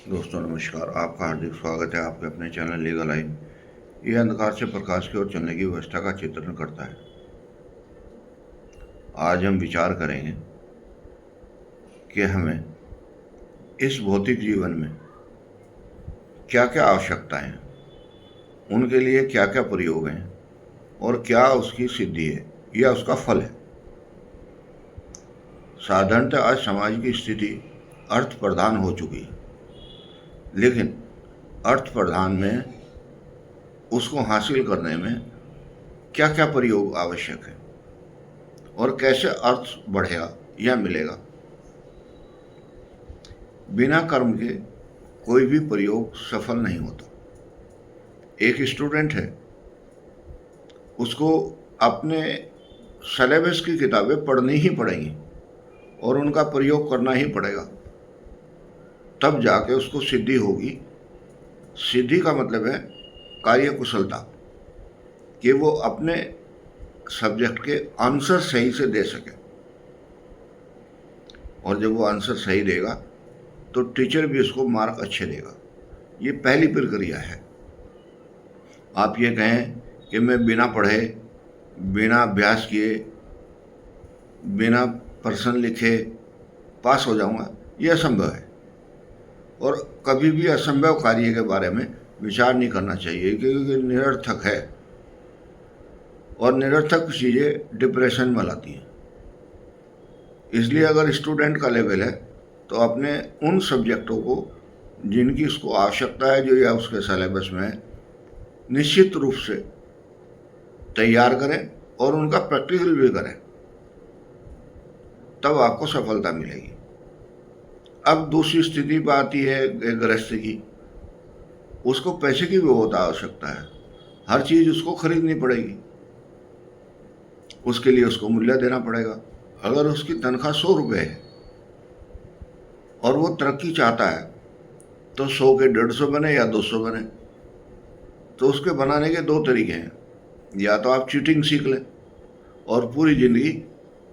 दोस्तों नमस्कार। आपका हार्दिक स्वागत है आपके अपने चैनल लीगल लाइन। यह अंधकार से प्रकाश की ओर चलने की व्यवस्था का चित्रण करता है। आज हम विचार करेंगे कि हमें इस भौतिक जीवन में क्या क्या आवश्यकताएं हैं, उनके लिए क्या क्या प्रयोग हैं और क्या उसकी सिद्धि है या उसका फल है। साधारणतः आज समाज की स्थिति अर्थ प्रधान हो चुकी है, लेकिन अर्थ प्रधान में उसको हासिल करने में क्या क्या प्रयोग आवश्यक है और कैसे अर्थ बढ़ेगा या मिलेगा। बिना कर्म के कोई भी प्रयोग सफल नहीं होता। एक स्टूडेंट है, उसको अपने सिलेबस की किताबें पढ़नी ही पड़ेंगी और उनका प्रयोग करना ही पड़ेगा, तब जाके उसको सिद्धि होगी। सिद्धि का मतलब है कार्य कुशलता, कि वो अपने सब्जेक्ट के आंसर सही से दे सके, और जब वो आंसर सही देगा तो टीचर भी उसको मार्क अच्छे देगा। ये पहली प्रक्रिया है। आप ये कहें कि मैं बिना पढ़े, बिना अभ्यास किए, बिना प्रश्न लिखे पास हो जाऊंगा, ये असंभव है। और कभी भी असंभव कार्य के बारे में विचार नहीं करना चाहिए, क्योंकि निरर्थक है और निरर्थक चीज़ें डिप्रेशन में लाती हैं। इसलिए अगर स्टूडेंट का लेवल है तो अपने उन सब्जेक्टों को जिनकी उसको आवश्यकता है, जो या उसके सिलेबस में है, निश्चित रूप से तैयार करें और उनका प्रैक्टिकल भी करें, तब आपको सफलता मिलेगी। अब दूसरी स्थिति पर आती है एक गृहस्थ की। उसको पैसे की भी बहुत आवश्यकता है, हर चीज़ उसको खरीदनी पड़ेगी, उसके लिए उसको मूल्य देना पड़ेगा। अगर उसकी तनख्वाह 100 रुपये है और वो तरक्की चाहता है तो 100 के 150 बने या 200 बने। तो उसके बनाने के दो तरीके हैं। या तो आप चीटिंग सीख लें और पूरी ज़िंदगी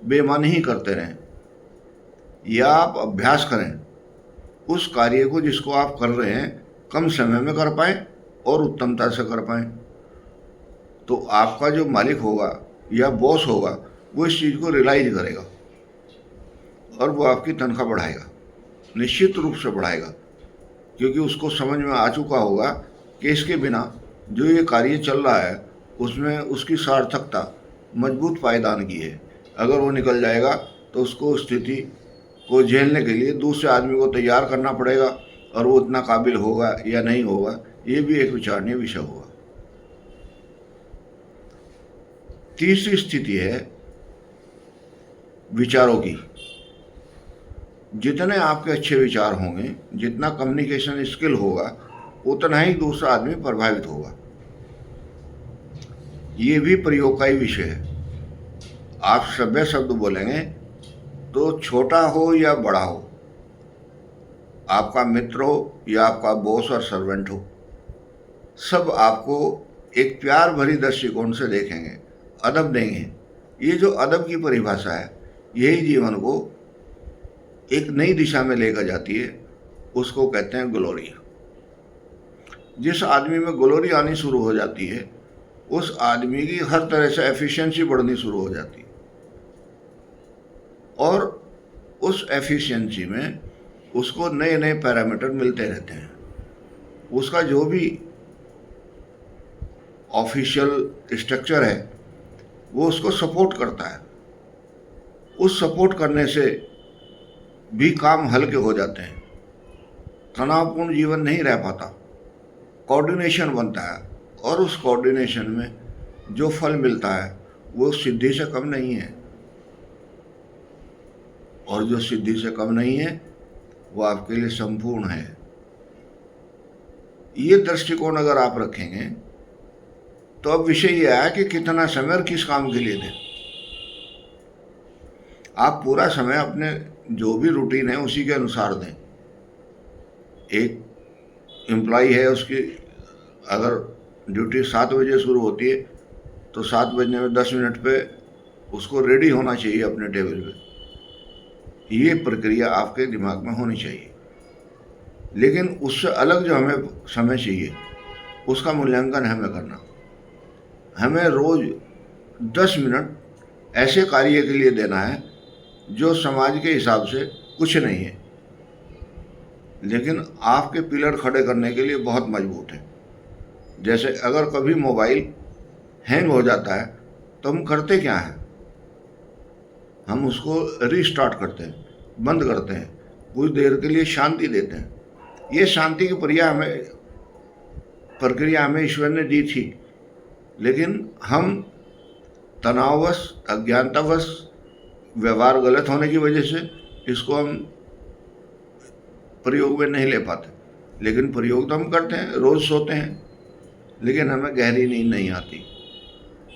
बेईमानी ही करते रहें, या आप अभ्यास करें उस कार्य को जिसको आप कर रहे हैं कम समय में कर पाएँ और उत्तमता से कर पाएँ। तो आपका जो मालिक होगा या बॉस होगा वो इस चीज़ को रियलाइज करेगा और वो आपकी तनख्वाह बढ़ाएगा, निश्चित रूप से बढ़ाएगा, क्योंकि उसको समझ में आ चुका होगा कि इसके बिना जो ये कार्य चल रहा है उसमें उसकी सार्थकता मजबूत पायदान की है। अगर वो निकल जाएगा तो उसको स्थिति को झेलने के लिए दूसरे आदमी को तैयार करना पड़ेगा, और वो उतना काबिल होगा या नहीं होगा ये भी एक विचारणीय विषय होगा। तीसरी स्थिति है विचारों की। जितने आपके अच्छे विचार होंगे, जितना कम्युनिकेशन स्किल होगा, उतना ही दूसरा आदमी प्रभावित होगा। ये भी प्रयोग का ही विषय है। आप सभ्य शब्द बोलेंगे तो छोटा हो या बड़ा हो, आपका मित्र हो या आपका बॉस और सर्वेंट हो, सब आपको एक प्यार भरी दृष्टिकोण से देखेंगे, अदब देंगे। ये जो अदब की परिभाषा है, यही जीवन को एक नई दिशा में लेकर जाती है। उसको कहते हैं ग्लोरी। जिस आदमी में ग्लोरी आनी शुरू हो जाती है, उस आदमी की हर तरह से एफिशिएंसी बढ़नी शुरू हो जाती है, और उस एफिशिएंसी में उसको नए नए पैरामीटर मिलते रहते हैं। उसका जो भी ऑफिशियल स्ट्रक्चर है वो उसको सपोर्ट करता है। उस सपोर्ट करने से भी काम हल्के हो जाते हैं, तनावपूर्ण जीवन नहीं रह पाता, कोऑर्डिनेशन बनता है, और उस कोऑर्डिनेशन में जो फल मिलता है वो सिद्धि से कम नहीं है, और जो सिद्धि से कम नहीं है वो आपके लिए संपूर्ण है। ये दृष्टिकोण अगर आप रखेंगे तो अब विषय ये है कि कितना समय और किस काम के लिए दें। आप पूरा समय अपने जो भी रूटीन है उसी के अनुसार दें। एक एम्प्लॉई है, उसकी अगर ड्यूटी 7 बजे शुरू होती है तो 7 बजने में 10 मिनट पे उसको रेडी होना चाहिए अपने टेबल पे। ये प्रक्रिया आपके दिमाग में होनी चाहिए। लेकिन उससे अलग जो हमें समय चाहिए उसका मूल्यांकन हमें करना। हमें रोज 10 मिनट ऐसे कार्य के लिए देना है जो समाज के हिसाब से कुछ नहीं है, लेकिन आपके पिलर खड़े करने के लिए बहुत मजबूत है। जैसे अगर कभी मोबाइल हैंग हो जाता है तो हम करते क्या हैं, हम उसको रीस्टार्ट करते हैं, बंद करते हैं, कुछ देर के लिए शांति देते हैं। ये शांति की प्रक्रिया हमें ईश्वर ने दी थी, लेकिन हम तनाववश, अज्ञानतावश, व्यवहार गलत होने की वजह से इसको हम प्रयोग में नहीं ले पाते। लेकिन प्रयोग तो हम करते हैं, रोज सोते हैं, लेकिन हमें गहरी नींद नहीं आती।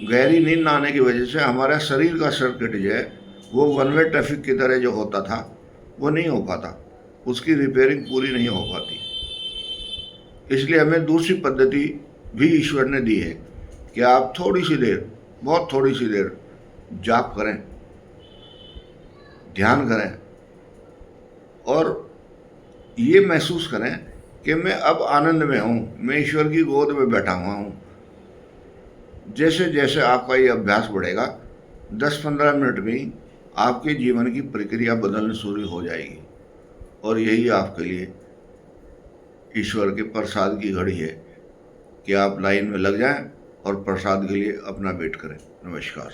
गहरी नींद ना आने की वजह से हमारा शरीर का सर्किट जो है वो वन वे ट्रैफिक की तरह जो होता था वो नहीं हो पाता, उसकी रिपेयरिंग पूरी नहीं हो पाती। इसलिए हमें दूसरी पद्धति भी ईश्वर ने दी है कि आप थोड़ी सी देर, बहुत थोड़ी सी देर जाप करें, ध्यान करें और ये महसूस करें कि मैं अब आनंद में हूँ, मैं ईश्वर की गोद में बैठा हुआ हूँ। जैसे जैसे आपका ये अभ्यास बढ़ेगा 10-15 मिनट में ही आपके जीवन की प्रक्रिया बदलनी शुरू हो जाएगी, और यही आपके लिए ईश्वर के प्रसाद की घड़ी है कि आप लाइन में लग जाएं और प्रसाद के लिए अपना वेट करें। नमस्कार।